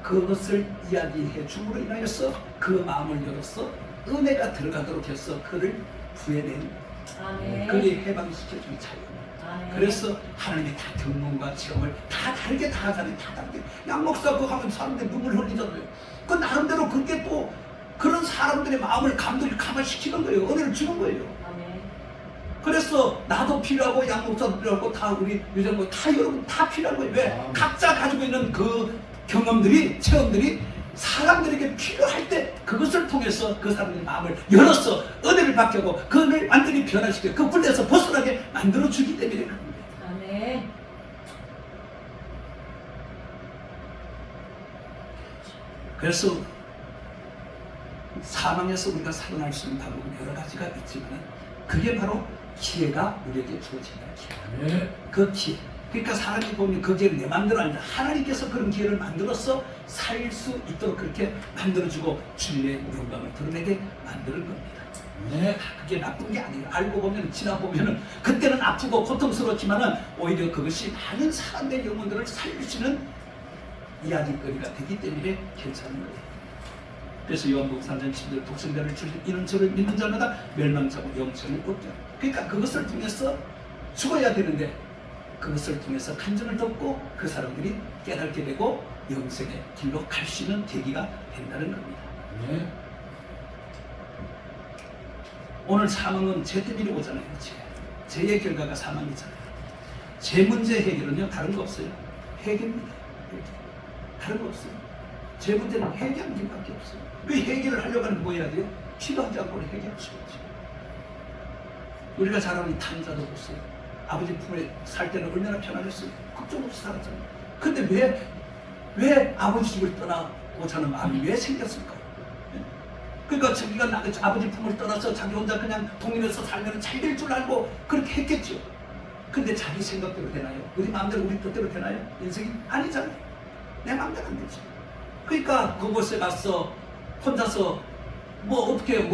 그것을 이야기해 줌으로 인하여서 그 마음을 열어서 은혜가 들어가도록 해서 그를 구해낸 그를 해방시켜주는 차이입니다. 그래서 하나님이 다 경험과 체험을 다 다르게 다 하잖아요. 다 다르게. 양 목사 그거 하면 사람들이 눈물 흘리잖아요. 그 나름대로 그게 또 그런 사람들의 마음을 감동을 감화시키는 거예요. 은혜를 주는 거예요. 그래서 나도 필요하고 양 목사도 필요하고 다 우리 유정모 다 여러분 다 필요한 거예요. 왜? 각자 가지고 있는 그 경험들이 체험들이 사람들에게 필요할 때 그것을 통해서 그 사람의 마음을 열어서 은혜를 받게 하고 그를 완전히 변화시켜 그 굴레에서 벗어나게 만들어주기 때문에 그런 거예요. 아멘. 그래서 사망에서 우리가 살아날 수 있는 방법은 여러 가지가 있지만 그게 바로 기회가 우리에게 주어진다. 네. 그 기회. 그러니까 사람이 보면 그 기회를 내 맘대로 아니다. 하나님께서 그런 기회를 만들어서 살 수 있도록 그렇게 만들어주고 주님의 영광을 드러내게 만드는 겁니다. 네. 그게 나쁜 게 아니에요. 알고 보면 지나보면은 그때는 아프고 고통스럽지만은 오히려 그것이 많은 사람들의 영혼들을 살리시는 이야기거리가 되기 때문에 괜찮은 거예요. 그래서 요한복음 3장 10절 독생자를 주신 이는 저를 믿는 자마다 멸망자고 영생을 얻게. 그러니까 그것을 통해서 죽어야 되는데 그것을 통해서 간증을 듣고 그 사람들이 깨닫게 되고 영생의 길로 갈 수 있는 계기가 된다는 겁니다. 네. 오늘 사망은 죄 때문에 오잖아요. 죄의 결과가 사망이잖아요. 죄 문제 해결은요 다른 거 없어요. 회개입니다. 다른 거 없어요. 죄 문제는 회개하는 길밖에 없어요. 그 해결을 하려고 하는 뭐 해야 돼요? 기도하지 않고는 해결할 수가 없죠. 우리가 잘 아는 탕자도 보세요. 아버지 품에 살 때는 얼마나 편안했어요. 걱정 없이 살았잖아요. 근데 왜 아버지 집을 떠나고자 하는 마음이 왜 생겼을까요? 그러니까 자기가 아버지 품을 떠나서 자기 혼자 그냥 독립해서 살면 잘 될 줄 알고 그렇게 했겠죠. 근데 자기 생각대로 되나요? 우리 마음대로 우리 뜻대로 되나요? 인생이 아니잖아요. 내 마음대로 안 되죠. 그러니까 그곳에 가서 혼자서 어떻게 할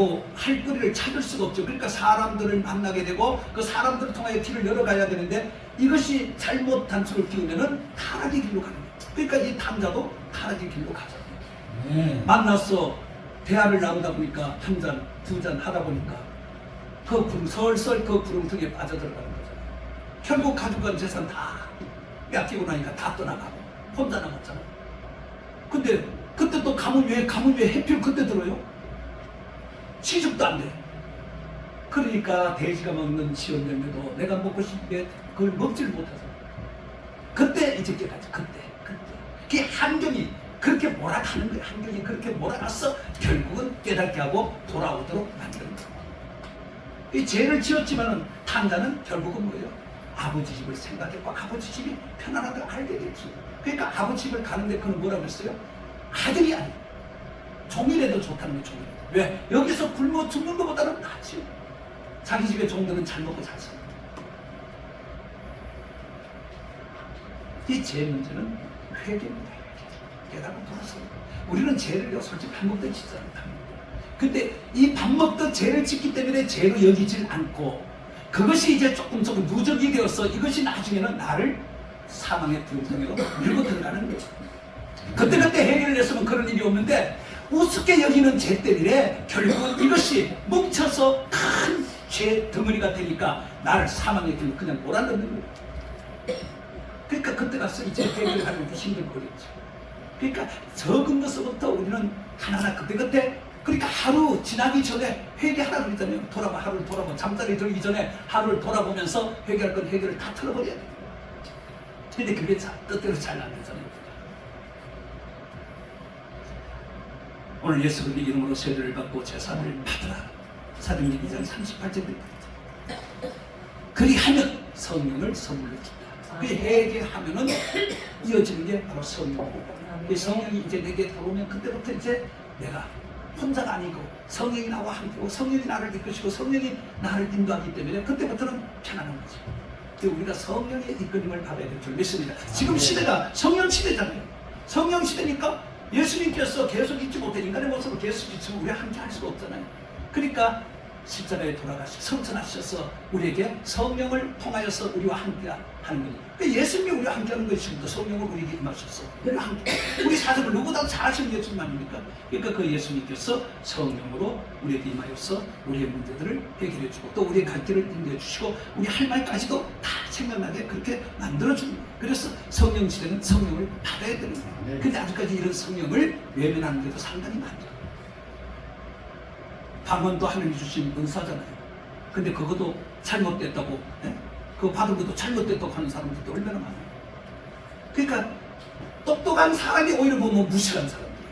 거리를 찾을 수가 없죠. 그러니까 사람들을 만나게 되고 그 사람들을 통하여 길을 열어가야 되는데 이것이 잘못 단추를 끼우면은 타락의 길로 가는 거예요. 그러니까 이 탐자도 타락의 길로 가잖아요. 네. 만나서 대화를 나누다 보니까 한 잔, 두 잔 하다 보니까 설설 그 구름통에 빠져들어가는 거잖아요. 결국 가지고 간 재산 다 뺏기고 나니까 다 떠나가고 혼자 남았잖아요. 근데 그때 또 가문 왜 해필 그때 들어요? 취직도 안 돼. 그러니까 돼지가 먹는 지원 열매도 내가 먹고 싶은데 그걸 먹지를 못하잖아. 그때 이제 깨닫지. 그때. 그게 환경이 그렇게 몰아가는 거예요. 환경이 그렇게 몰아가서 결국은 깨닫게 하고 돌아오도록 만드는 거예요. 이 죄를 지었지만은 탕자는 결국은 뭐예요? 아버지 집을 생각했고 아버지 집이 편안한 걸 알게 됐지. 그러니까 아버지 집을 가는데 그는 뭐라고 했어요? 아들이 아니에요. 종이라도 좋다는 거예요. 종이라도. 왜? 여기서 굶어 죽는 것보다는 낫지. 자기 집에 종들은 잘 먹고 잘 삽니다. 이 죄 문제는 회개입니다. 깨닫고 돌아서 우리는 죄를 솔직히 밥 먹듯 짓잖아요. 근데 이 밥 먹듯 죄를 짓기 때문에 죄로 여기질 않고 그것이 이제 조금 누적이 되어서 이것이 나중에는 나를 사망의 구름통으로 밀고 들어가는 거죠. 그때 해결을 했으면 그런 일이 없는데 우습게 여기는 죄 때문에 결국은 이것이 뭉쳐서 큰 죄 덩어리가 되니까 나를 사망의 길로 그냥 몰아넣는 거예요. 그러니까 그때 가서 이제 해결하는 게 힘든 거겠죠. 그러니까 적은 것부터 우리는 하나하나 그때 그러니까 하루 지나기 전에 회개하라고 그랬잖아요. 하루를 돌아보고 잠자리 들기 전에 하루를 돌아보면서 회개할 건 회개를 다 틀어버려야 돼요. 근데 그게 뜻대로 잘 안 되잖아요. 오늘 예수 그리스도 이름으로 세례를 받고 제사를 받으라. 사도행전 2장 38절입니다. 그리하면 성령을 선물로 준다. 그 회개하면은 이어지는 게 바로 성령입니다. 이 성령이 이제 내게 들어오면 그때부터 이제 내가 혼자가 아니고 성령이 나와 함께고 성령이 나를 이끄시고 성령이 나를 인도하기 때문에 그때부터는 편안한 거죠. 우리가 성령의 이끌림을 받아야 될 줄 믿습니다. 지금 시대가 성령 시대잖아요. 성령 시대니까 예수님께서 계속 잊지 못해 인간의 모습으로 계속 있으면 우리가 함께 할 수가 없잖아요. 그러니까 십자가에 돌아가시고 성천하셔서 우리에게 성령을 통하여서 우리와 함께 하는 거예요. 그러니까 예수님이 우리와 함께 하는 것이 지금도 성령을 우리에게 임하셔서 우리와 함께 우리 사정을 누구보다 잘 아시는 예수님 아닙니까? 그러니까 그 예수님께서 성령으로 우리에게 임하여서 우리의 문제들을 해결해 주고 또 우리의 갈 길을 인도해 주시고 우리 할 말까지도 다 생각나게 그렇게 만들어 줍니다. 그래서 성령 시대는 성령을 받아야 되는 거예요. 근데 아직까지 이런 성령을 외면하는 게도 상당히 많죠. 방언도 하나님이 주신 은사잖아요. 근데 그것도 잘못됐다고, 예? 그거 받은 것도 잘못됐다고 하는 사람들도 얼마나 많아요. 그러니까 똑똑한 사람이 오히려 보면 무식한 사람들이에요.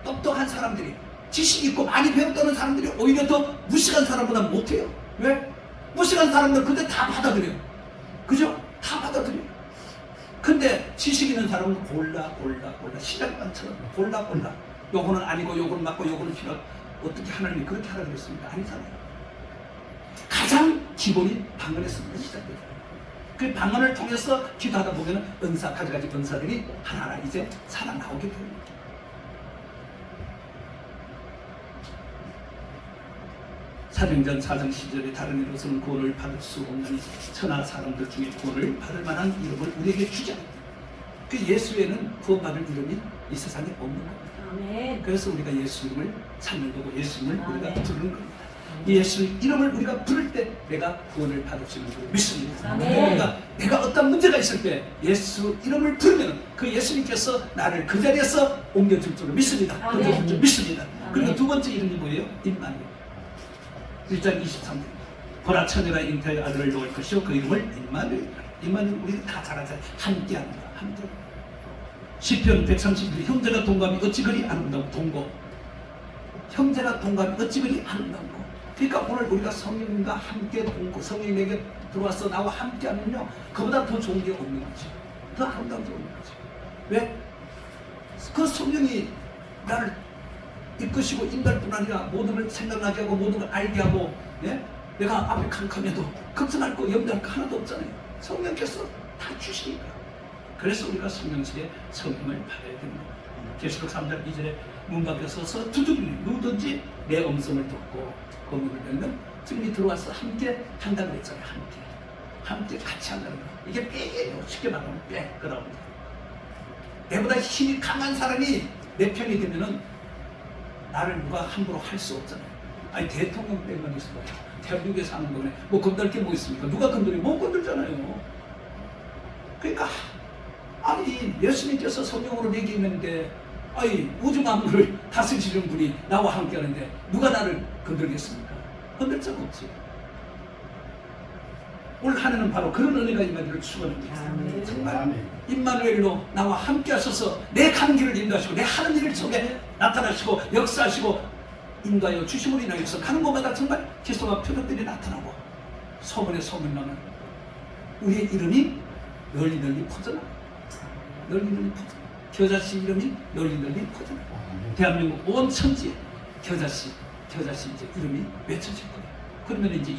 똑똑한 사람들이 지식 있고 많이 배웠다는 사람들이 오히려 더 무식한 사람보다 못해요. 왜? 무식한 사람들 근데 다 받아들여요. 그죠? 다 받아들여요. 근데 지식 있는 사람은 골라 시장반처럼 골라 요거는 아니고 요거는 맞고 요거는 필요하고 어떻게 하나님이 그렇게 하라 그랬습니까? 아니잖아요. 가장 기본이 방언에서부터 시작돼요. 그 방언을 통해서 기도하다 보면 은사, 가지가지 은사들이 하나하나 이제 살아나오게 됩니다. 사도행전 4장 10절에 다른 이로서는 구원을 받을 수 없는 천하 사람들 중에 구원을 받을 만한 이름을 우리에게 주자. 그 예수에는 구원받을 이름이 이 세상에 없는 겁니다. 아멘. 그래서 우리가 예수 이름을 찾는 거고 예수 이름을 우리가 부르는 겁니다. 이 예수 이름을 우리가 부를 때 내가 구원을 받을 수 있는 걸 믿습니다. 그러니까 내가 어떤 문제가 있을 때 예수 이름을 부르면 그 예수님께서 나를 그 자리에서 옮겨줄 줄을 믿습니다. 옮겨줄 줄 믿습니다. 그리고 두 번째 이름이 뭐예요? 임마누엘. 1장 23절 보라 처녀가 잉태의 아들을 놓을 것이요 그 이름을 임마누엘. 임마누엘 우리가 다 잘 알잖아요. 함께합니다. 함께. 시편 131 형제가 동감이 어찌 그리 아름다고 동거 형제가 동감이 어찌 그리 아름다고. 그러니까 오늘 우리가 성령님과 함께 동거 성령이 내게 들어와서 나와 함께 하면요 그보다 더 좋은 게 없는 거지. 더 아름다운 게 없는 거지. 왜? 그 성령이 나를 이끄시고 인도할 뿐 아니라 모든 걸 생각나게 하고 모든 걸 알게 하고, 예? 내가 앞에 캄캄해도 걱정할 거 염려할 거 하나도 없잖아요. 성령께서 다 주시니까. 그래서 우리가 성령실에 성령을 받아야 됩니다. 계시록 3장 2절에 문 밖에 서서 두드리는 누구든지 내 음성을 듣고 그 문을 열면 주님이 들어와서 함께 한다고 했잖아요. 함께 같이 한다는 거. 이게 빽이에요. 쉽게 말하면 빽 그럽니다. 내보다 힘이 강한 사람이 내 편이 되면은 나를 누가 함부로 할 수 없잖아요. 아니 대통령 빽만 있어봐요. 대한민국에서 하는 거네. 뭐 건들 게 뭐 있습니까? 누가 건드려? 못 건들잖아요. 그러니까 아니 예수님께서 성령으로 내게 있는데 아니 우주 만물을 다스리시는 분이 나와 함께 하는데 누가 나를 건들겠습니까? 건들 적 없지. 올 한 해는 바로 그런 은혜가 임마누엘을 축원합니다. 정말 임마누엘로 나와 함께 하셔서 내 가는 길을 인도하시고 내 하는 일을 속에 나타나시고 역사하시고 인도하여 주심으로 인하여서 가는 곳마다 정말 기소와 표적들이 나타나고 소문에 소문나면 우리의 이름이 널리 퍼져나. 널리 퍼져. 겨자씨 이름이 널리 퍼져. 대한민국 온 천지에 겨자씨 이제 이름이 외쳐질 거예요. 그러면 이제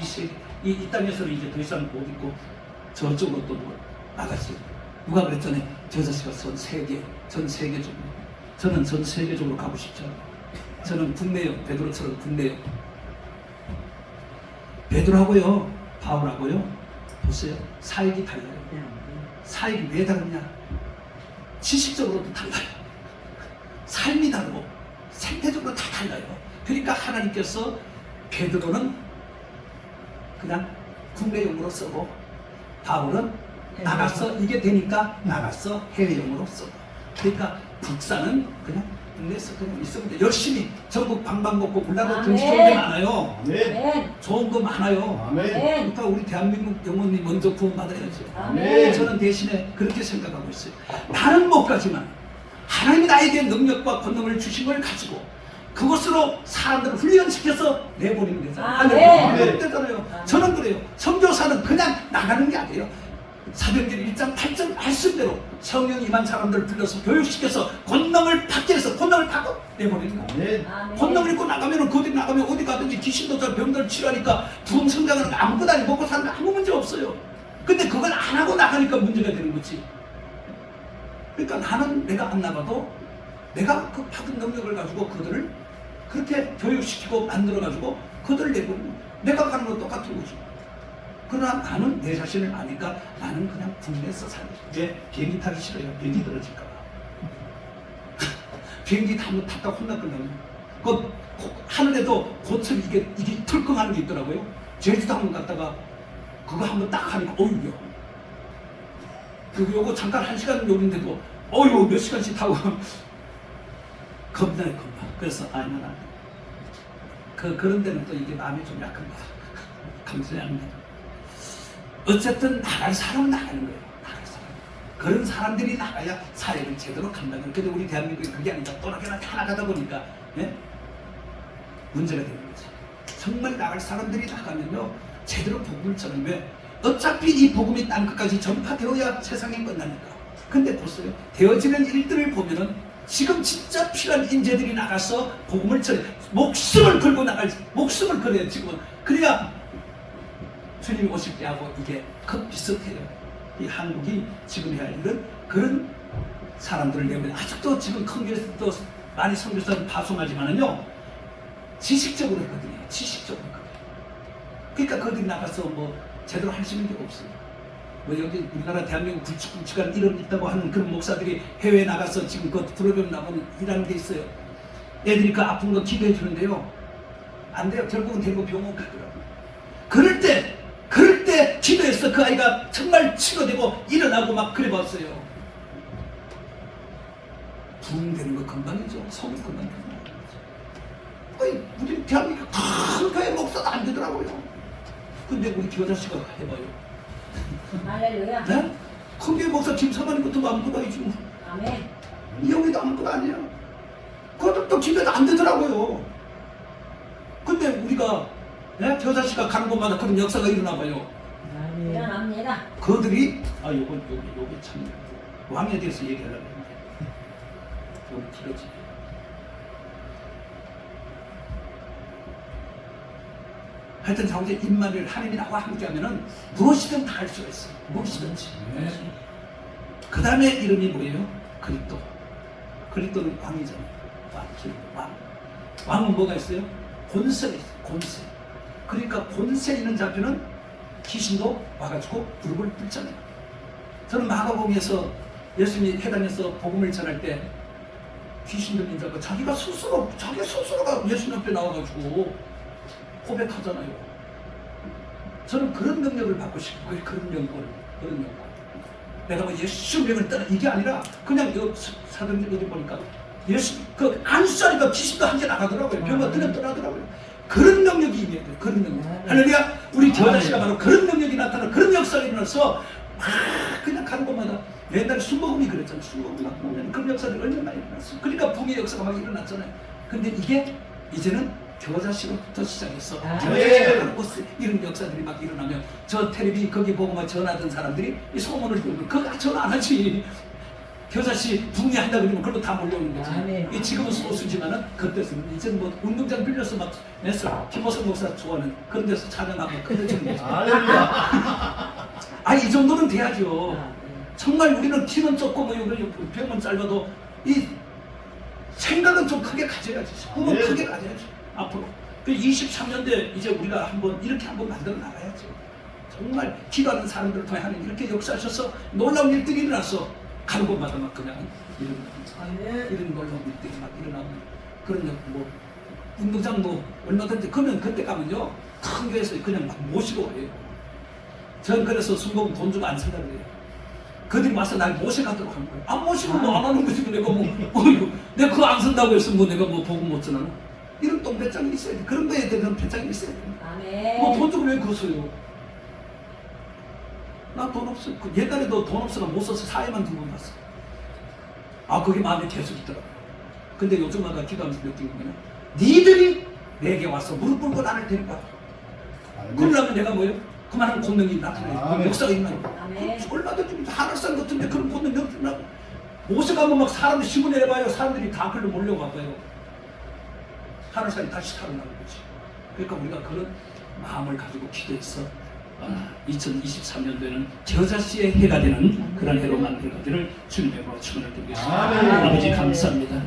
이 땅에서는 이제 더 이상 못 있고 저쪽으로 또 나가시. 누가 그랬잖아요. 겨자씨가 전 세계적으로. 저는 전 세계적으로 가고 싶죠. 저는 국내요. 베드로처럼 국내요. 베드로하고요. 바울하고요. 보세요. 사역이 달라요. 사역이 왜 다르냐? 지식적으로도 달라요. 삶이 다르고 생태적으로 다 달라요. 그러니까 하나님께서 베드로는 그냥 국내용으로 쓰고 바울은 나가서 이게 되니까 나가서 해외용으로 쓰고 그러니까 국사는 그냥 국내에서 그냥 있으면 돼. 열심히 전국 방방곡곡 올라가 든지 좋은 게 많아요. 아멘. 좋은 거 많아요. 아멘. 그러니까 우리 대한민국 영혼이 먼저 구원받아야죠. 아멘. 저는 대신에 그렇게 생각하고 있어요. 나는 못 가지만 하나님이 나에게 능력과 권능을 주신 걸 가지고 그것으로 사람들을 훈련시켜서 내보내면 되잖아요. 아멘. 되잖아요. 저는 그래요. 선교사는 그냥 나가는 게 아니에요. 사도행전 1장 8절 말씀대로 성령 임한 사람들을 불러서 교육시켜서 권능을 받게 해서 권능을 받고 내보내는 거야. 아멘. 아멘. 권능을 입고 나가면은 그들 나가면 어디 가든지 귀신도 잘 병들 치료하니까 부흥 성장하는 거 아무것도 아니고 먹고 사는 거 아무 문제 없어요. 근데 그걸 안 하고 나가니까 문제가 되는 거지. 그러니까 나는 내가 안 나가도 내가 그 받은 능력을 가지고 그들을 그렇게 교육시키고 만들어가지고 그들을 내보내는 거야. 내가 가는 건 똑같은 거지. 그러나 나는 내 자신을 아니까 나는 그냥 국내에서 살고 왜 비행기 타기 싫어요. 비행기 떨어질까 봐. 비행기 타면 탔다 혼났거든요. 그 하늘에도 고철 이게 털컹하는 게 있더라고요. 제주도 한번 갔다가 그거 한번 딱 하니까 어휴요. 요거 잠깐 1시간 요리인데도 어휴 몇 시간씩 타고 겁나요 겁나. 그래서 아니면 안 돼. 그런 데는 또 이게 마음이 좀 약한 거야. 감수해야 합니다. 어쨌든 나갈 사람은 나가는 거예요. 나갈 사람. 그런 사람들이 나가야 사회를 제대로 감당을. 근데 우리 대한민국이 그게 아니라 또나게나 다 나가다 보니까 예? 문제가 되는 거지. 정말 나갈 사람들이 나가면요 제대로 복음을 전하면 왜? 어차피 이 복음이 땅 끝까지 전파되어야 세상이 끝나니까. 근데 보세요. 되어지는 일들을 보면은 지금 진짜 필요한 인재들이 나가서 복음을 전해 목숨을 걸고 나갈 목숨을 걸어야 지금은 그래야 주님이 오실 때하고 이게 그 비슷해요. 이 한국이 지금 해야 할 일은 그런 사람들을 내면 아직도 지금 큰 교회에서도 많이 선교사를 파송하지만은요 지식적으로 했거든요. 지식적으로 했거든요. 그러니까 그들이 나가서 뭐 제대로 할 수 있는 게 없어요. 뭐 여기 우리나라 대한민국 굵직굵직한 이름 있다고 하는 그런 목사들이 해외에 나가서 지금 그 프로그램 나오는 일하는 게 있어요. 애들이 그 아픈 거 기도해 주는데요. 안 돼요. 결국은 데리고 병원 가더라고요. 그럴 때 기도해서 그 아이가 정말 치료되고 일어나고 막 그래 봤어요. 부흥되는 거 금방이죠. 성은 금방 되는 거죠. 우리 대한민국 큰 교회 목사도 안 되더라고요. 근데 우리 교자씨가 해봐요. 할렐루야. 네? 큰 교회 목사 김사만인 것도 아무것도 아니지 뭐. 아멘. 이영희도 아무것도 아니야. 그것도 기도도 안 되더라고요. 근데 우리가 네? 교자씨가 가는 곳마다 그런 역사가 일어나 봐요. 일어납니다. 그들이 요거 참 왕에 대해서 얘기하려고 했는데 요거 길어지. 하여튼 자우제 임마누엘 하나님이 나와 함께하면은 무엇이든 다 할 수가 있어. 무엇이든지. 그 다음에 이름이 뭐예요? 그리스도. 그리스도는 왕이잖아요. 왕. 왕은 뭐가 있어요? 권세가 있어요. 권세. 그러니까 권세 있는 자편은 귀신도 와가지고 무릎을 꿇잖아요. 저는 마가복음에서 예수님이 해당해서 복음을 전할 때 귀신 들린 자가 자기 스스로가 예수님 앞에 나와가지고 고백하잖아요. 저는 그런 능력을 받고 싶어요. 그런 영광. 내가 뭐 예수 명을 따라 이게 아니라 그냥 이 사도행전 어디 보니까 예수 그 안수하니까 귀신도 함께 나가더라고요. 병가 떠나더라고요. 그런 능력이 임해야 돼요. 그런 능력. 할렐루야. 우리 교자씨가 바로 그런 능력이 나타나 그런 역사가 일어나서 막 그냥 가는 곳마다 옛날에 술먹음이 그랬잖아요. 술먹음이 막 보면 그런 역사들이 얼마나 많이 일어났어요. 그러니까 붕의 역사가 막 일어났잖아요. 근데 이게 이제는 교자씨로부터 시작해서 교자씨가 이런 역사들이 막 일어나면 저 텔레비 거기 보고만 전하던 사람들이 이 소문을 듣고 그거 전화 안 하지. 교자씨 붕괴한다 그러면 그걸로 다 몰려오는 거지. 이 지금은 소수지만은 그때서는 이제 뭐 운동장 빌려서 막 했어. 김호성 목사 좋아하는 그런 데서 찬양하고 끝내주는 거지. 이 정도는 돼야죠. 정말 우리는 키는 좁고 뭐 병은 짧아도 이 생각은 좀 크게 가져야지. 꿈은 크게 가져야지. 앞으로. 그 23년대 이제 우리가 이렇게 한번 만들어 나가야죠. 정말 기도하는 사람들을 통해 하는 이렇게 역사하셔서 놀라운 일들이 일어났어. 가는 곳마다 막 그냥 이런 놀라운 일들이 막 일어나고 그런 뭐 운동장 뭐 얼마든지 그러면 그때 가면요 큰 교회에서 그냥 막 모시고 와요. 전 그래서 순복음 돈 주고 안 쓴다 그래요. 그들이 와서 날 모셔가도록 하는 거예요. 안 모시고 뭐 안 하는 거지. 내가 내가 그거 안 쓴다고 해서 뭐 내가 뭐 복음 못 전하나? 이런 똥배짱이 있어야 돼. 그런 거에 대한 배짱이 있어야 돼. 뭐 돈 주고 왜 그거 써요? 나 돈 없어. 옛날에도 돈 없어서 못 써서 사회만 두 번 봤어. 그게 마음에 계속 있더라고. 근데 요즘마다 기도하면서 느낀 거는 니들이 내게 와서 무릎 꿇고 나를 데리고 와. 그러려면 내가 뭐예요? 그만한 권능이 나타나요. 아멘. 역사가 일어나요. 아멘. 얼마든지 하늘산 같은데 그런 권능이 나타나고 모세 가면 막 사람들 신문 내려봐요. 사람들이 다 글로 몰려가봐요. 하늘산이 다시 살아나는 거지. 그러니까 우리가 그런 마음을 가지고 기도해서 2023년도에는 저자씨의 해가 되는 그런 해로 만들어가기를 주님의 으로 축원을 드리겠습니다. 아멘. 아버지 감사합니다.